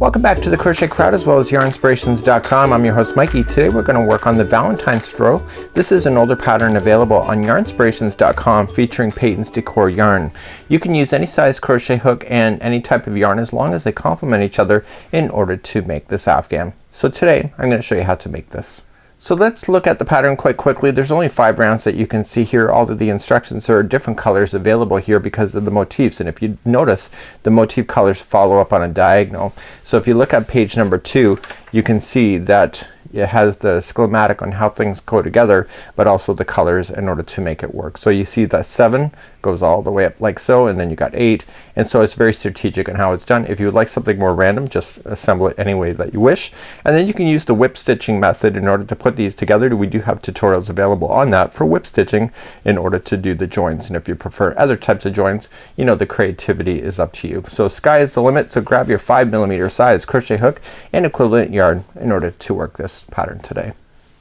Welcome back to the Crochet Crowd as well as Yarnspirations.com. I'm your host Mikey. Today we're going to work on the Valentine stroll. This is an older pattern available on Yarnspirations.com featuring Peyton's Decor yarn. You can use any size crochet hook and any type of yarn as long as they complement each other in order to make this Afghan. So today I'm going to show you how to make this. So let's look at the pattern quite quickly. There's only 5 rounds that you can see here. All of the instructions are different colors available here because of the motifs, and if you notice the motif colors follow up on a diagonal. So if you look at page number 2 you can see that it has the schematic on how things go together, but also the colors in order to make it work. So you see that 7 goes all the way up like so, and then you got 8, and so it's very strategic in how it's done. If you would like something more random, just assemble it any way that you wish, and then you can use the whip stitching method in order to put these together. We do have tutorials available on that for whip stitching in order to do the joins, and if you prefer other types of joins, you know, the creativity is up to you. So sky is the limit, so grab your 5mm size crochet hook and equivalent yarn in order to work this pattern today.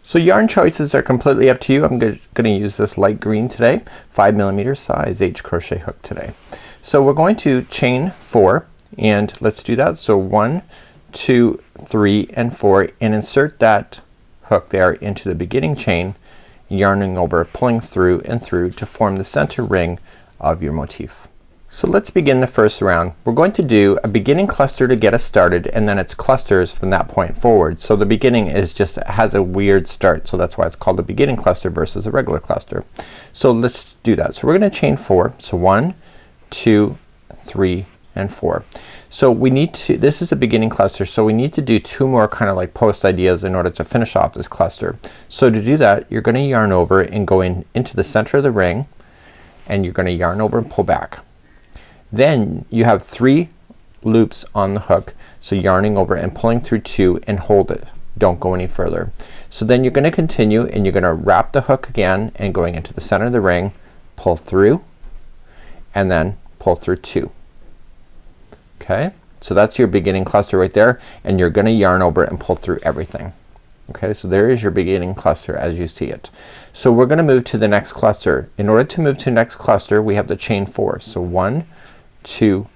So yarn choices are completely up to you. I'm going to use this light green today, 5mm size H crochet hook today. So we're going to chain 4, and let's do that. So 1, 2, 3, and 4, and insert that hook there into the beginning chain, yarning over, pulling through and through to form the center ring of your motif. So let's begin the first round. We're going to do a beginning cluster to get us started, and then it's clusters from that point forward. So the beginning is just has a weird start, so that's why it's called a beginning cluster versus a regular cluster. So let's do that. So we're gonna chain 4. So 1, 2, 3, and 4. So we need to, this is a beginning cluster, so we need to do 2 more kind of like post ideas in order to finish off this cluster. So to do that, you're gonna yarn over and go into the center of the ring, and you're gonna yarn over and pull back. Then you have 3 loops on the hook, so yarning over and pulling through 2 and hold it. Don't go any further. So then you're gonna continue and you're gonna wrap the hook again and going into the center of the ring, pull through, and then pull through 2. Okay, so that's your beginning cluster right there, and you're gonna yarn over and pull through everything. Okay, so there is your beginning cluster as you see it. So we're gonna move to the next cluster. In order to move to the next cluster we have to chain 4. So 1, 2,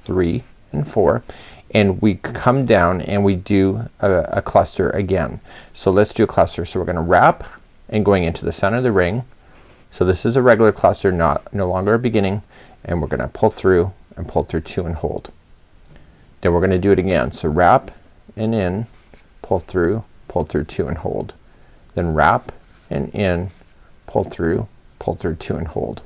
3, and 4, and we come down and we do a cluster again. So let's do a cluster. So we're gonna wrap and going into the center of the ring. So this is a regular cluster, no longer a beginning, and we're gonna pull through and pull through 2 and hold. Then we're gonna do it again. So wrap and in, pull through 2 and hold. Then wrap and in, pull through 2 and hold.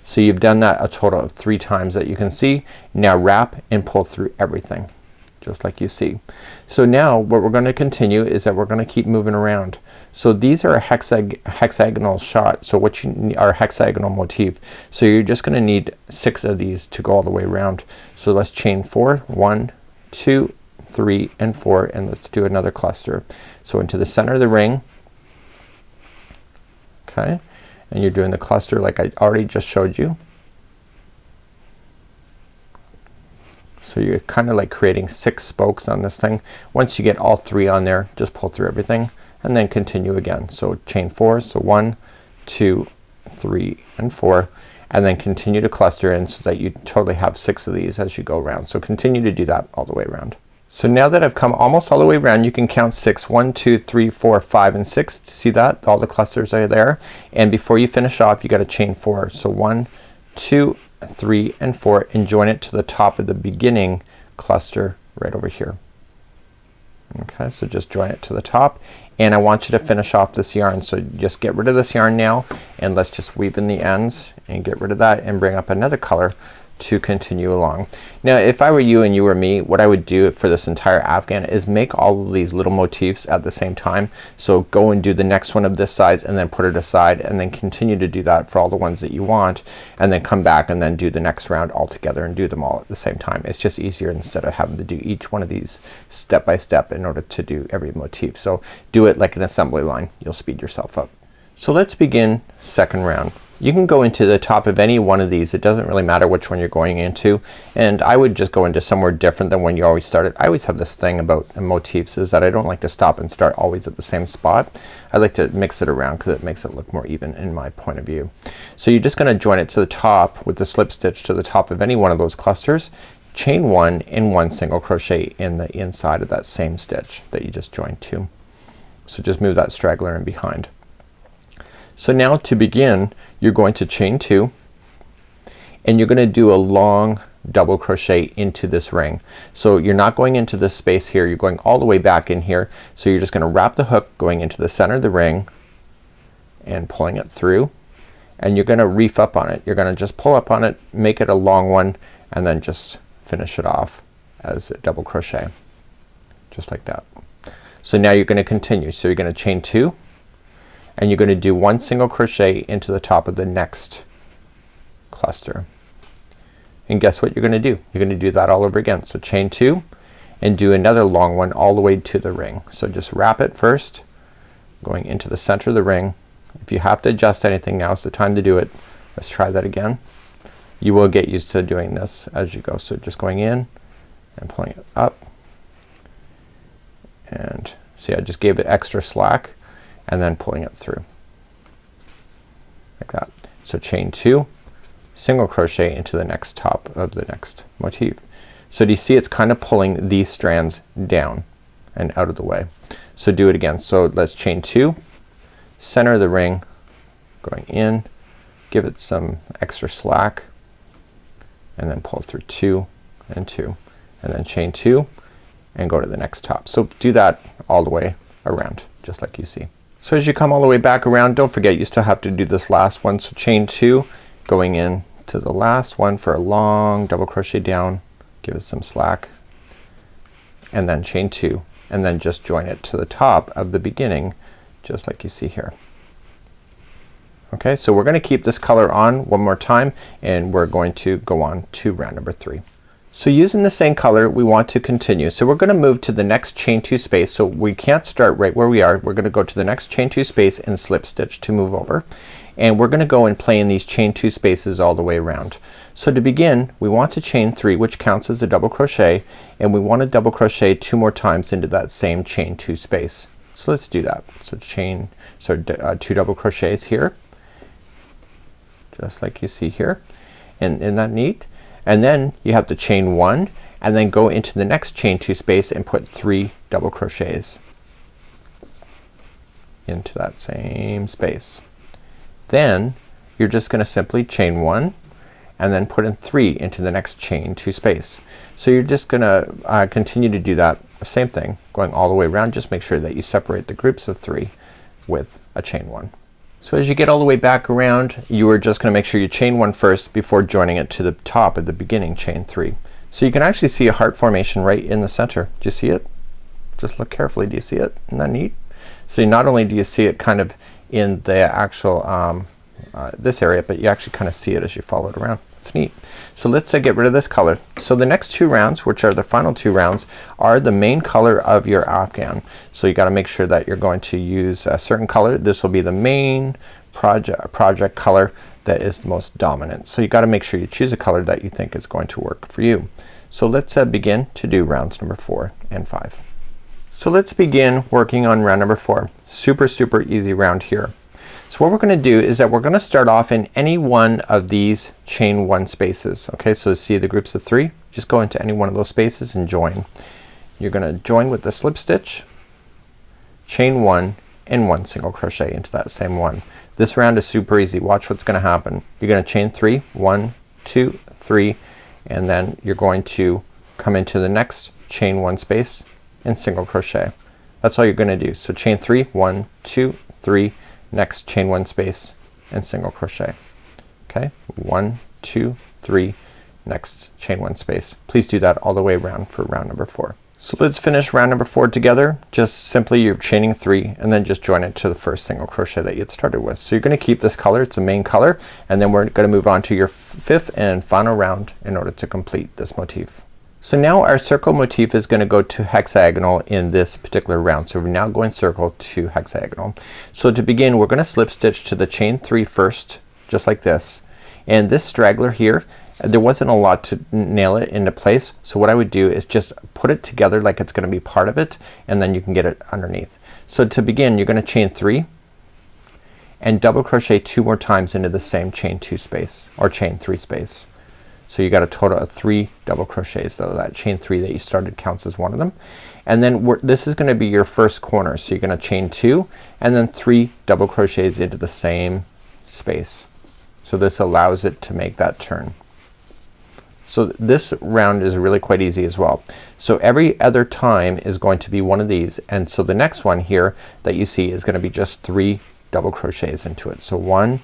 So you've done that a total of 3 times that you can see. Now wrap and pull through everything just like you see. So now what we're going to continue is that we're going to keep moving around. So these are a hexagonal shot, so what you are hexagonal motif. So you're just going to need 6 of these to go all the way around. So let's chain 4, 1, 2, 3, and 4, and let's do another cluster. So into the center of the ring. Okay, and you're doing the cluster like I already just showed you. So you're kind of like creating 6 spokes on this thing. Once you get all 3 on there, just pull through everything and then continue again. So chain 4, so 1, 2, 3, and 4, and then continue to cluster in so that you totally have 6 of these as you go around. So continue to do that all the way around. So now that I've come almost all the way around, you can count 6. 1, 2, 3, 4, 5, and 6. See that? All the clusters are there. And before you finish off, you got to chain 4. So 1, 2, 3, and 4, and join it to the top of the beginning cluster right over here. Okay, so just join it to the top, and I want you to finish off this yarn. So just get rid of this yarn now, and let's just weave in the ends and get rid of that and bring up another color to continue along. Now if I were you and you were me, what I would do for this entire Afghan is make all of these little motifs at the same time. So go and do the next one of this size and then put it aside, and then continue to do that for all the ones that you want, and then come back and then do the next round all together and do them all at the same time. It's just easier instead of having to do each one of these step by step in order to do every motif. So do it like an assembly line. You'll speed yourself up. So let's begin second round. You can go into the top of any one of these. It doesn't really matter which one you're going into, and I would just go into somewhere different than when you always started. I always have this thing about motifs is that I don't like to stop and start always at the same spot. I like to mix it around because it makes it look more even in my point of view. So you're just gonna join it to the top with the slip stitch to the top of any one of those clusters, chain 1 and 1 single crochet in the inside of that same stitch that you just joined to. So just move that straggler in behind. So now to begin, you're going to chain 2 and you're gonna do a long double crochet into this ring. So you're not going into this space here, you're going all the way back in here. So you're just gonna wrap the hook going into the center of the ring and pulling it through, and you're gonna reef up on it. You're gonna just pull up on it, make it a long one, and then just finish it off as a double crochet just like that. So now you're gonna continue. So you're gonna chain 2 and you're gonna do 1 single crochet into the top of the next cluster. And guess what you're gonna do? You're gonna do that all over again. So chain 2 and do another long one all the way to the ring. So just wrap it first going into the center of the ring. If you have to adjust anything, now's the time to do it. Let's try that again. You will get used to doing this as you go. So just going in and pulling it up, and see I just gave it extra slack and then pulling it through like that. So chain 2, single crochet into the next top of the next motif. So do you see it's kind of pulling these strands down and out of the way. So do it again. So let's chain 2, center of the ring, going in, give it some extra slack, and then pull through 2 and 2, and then chain 2 and go to the next top. So do that all the way around just like you see. So as you come all the way back around, don't forget you still have to do this last one. So chain 2 going in to the last one for a long double crochet down, give it some slack, and then chain 2 and then just join it to the top of the beginning just like you see here. Okay, so we're gonna keep this color on one more time and we're going to go on to round number 3. So using the same color we want to continue. So we're gonna move to the next chain 2 space. So we can't start right where we are. We're gonna go to the next chain 2 space and slip stitch to move over. And we're gonna go and play in these chain 2 spaces all the way around. So to begin we want to chain 3, which counts as a double crochet, and we want to double crochet 2 more times into that same chain 2 space. So let's do that. So chain 2 double crochets here just like you see here, and isn't that neat? And then you have to chain 1 and then go into the next chain 2 space and put 3 double crochets into that same space. Then you're just gonna simply chain 1 and then put in 3 into the next chain 2 space. So you're just gonna continue to do that same thing going all the way around. Just make sure that you separate the groups of 3 with a chain 1. So as you get all the way back around, you are just gonna make sure you chain 1 first before joining it to the top at the beginning, chain 3. So you can actually see a heart formation right in the center. Do you see it? Just look carefully. Do you see it? Isn't that neat? So not only do you see it kind of in the actual this area, but you actually kind of see it as you follow it around. It's neat. So let's get rid of this color. So the next 2 rounds, which are the final 2 rounds, are the main color of your Afghan. So you gotta make sure that you're going to use a certain color. This will be the main project color that is the most dominant. So you gotta make sure you choose a color that you think is going to work for you. So let's begin to do rounds number 4 and 5. So let's begin working on round number 4. Super easy round here. So what we're gonna do is that we're gonna start off in any one of these chain 1 spaces. Okay, so see the groups of 3? Just go into any one of those spaces and join. You're gonna join with the slip stitch, chain 1 and 1 single crochet into that same one. This round is super easy. Watch what's gonna happen. You're gonna chain 3, 1, 2, 3, and then you're going to come into the next chain 1 space and single crochet. That's all you're gonna do. So chain 3, 1, 2, 3, next chain 1 space and single crochet. Okay, 1, 2, 3, next chain 1 space. Please do that all the way around for round number 4. So let's finish round number 4 together. Just simply you're chaining 3 and then just join it to the first single crochet that you had started with. So you're gonna keep this color, it's the main color, and then we're gonna move on to your 5th and final round in order to complete this motif. So now our circle motif is gonna go to hexagonal in this particular round. So we're now going circle to hexagonal. So to begin we're gonna slip stitch to the chain 3 first, just like this. And this straggler here, there wasn't a lot to nail it into place. So what I would do is just put it together like it's gonna be part of it, and then you can get it underneath. So to begin you're gonna chain 3 and double crochet 2 more times into the same chain 2 space or chain 3 space. So you got a total of 3 double crochets. So that chain 3 that you started counts as one of them. And then this is gonna be your first corner. So you're gonna chain 2 and then 3 double crochets into the same space. So this allows it to make that turn. So this round is really quite easy as well. So every other time is going to be one of these, and so the next one here that you see is gonna be just 3 double crochets into it. So 1,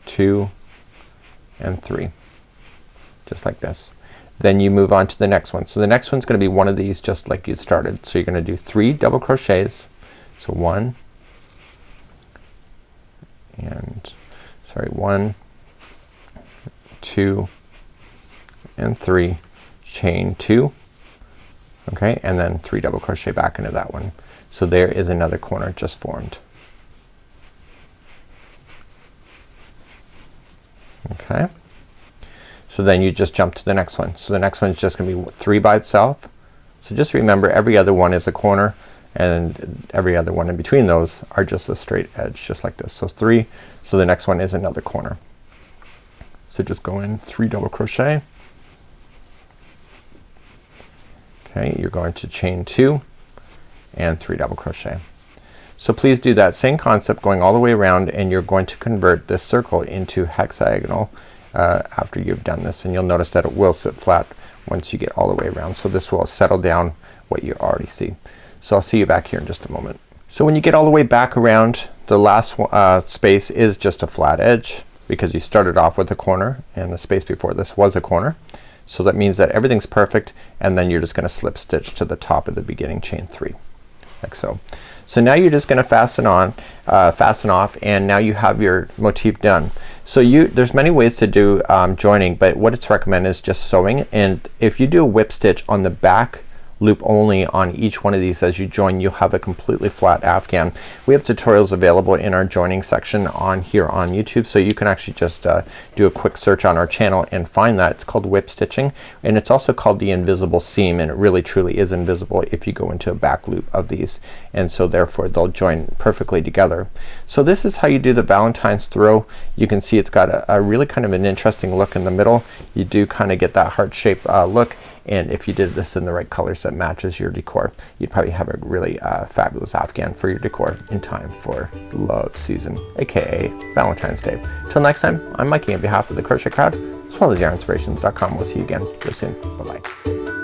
2 and 3, just like this. Then you move on to the next one. So the next one's gonna be one of these just like you started. So you're gonna do 3 double crochets. So 1 and 1, 2 and 3, chain 2, okay, and then 3 double crochet back into that one. So there is another corner just formed. Okay, so then you just jump to the next one. So the next one is just gonna be 3 by itself. So just remember every other one is a corner and every other one in between those are just a straight edge just like this. So 3, so the next one is another corner. So just go in 3 double crochet. Okay, you're going to chain 2 and 3 double crochet. So please do that same concept going all the way around, and you're going to convert this circle into hexagonal after you've done this, and you'll notice that it will sit flat once you get all the way around. So this will settle down what you already see. So I'll see you back here in just a moment. So when you get all the way back around, the last space is just a flat edge because you started off with a corner and the space before this was a corner. So that means that everything's perfect, and then you're just gonna slip stitch to the top of the beginning chain 3 like so. So now you're just gonna fasten off, and now you have your motif done. So there's many ways to do joining, but what it's recommended is just sewing, and if you do a whip stitch on the back loop only on each one of these as you join, you'll have a completely flat Afghan. We have tutorials available in our joining section on here on YouTube, so you can actually just do a quick search on our channel and find that. It's called whip stitching, and it's also called the invisible seam, and it really truly is invisible if you go into a back loop of these, and so therefore they'll join perfectly together. So this is how you do the Valentine's throw. You can see it's got a really kind of an interesting look in the middle. You do kind of get that heart-shaped look, and if you did this in the right colors that matches your decor, you'd probably have a really fabulous Afghan for your decor in time for love season, aka Valentine's Day. Till next time, I'm Mikey on behalf of the Crochet Crowd as well as Yarnspirations.com. We'll see you again real soon. Bye bye.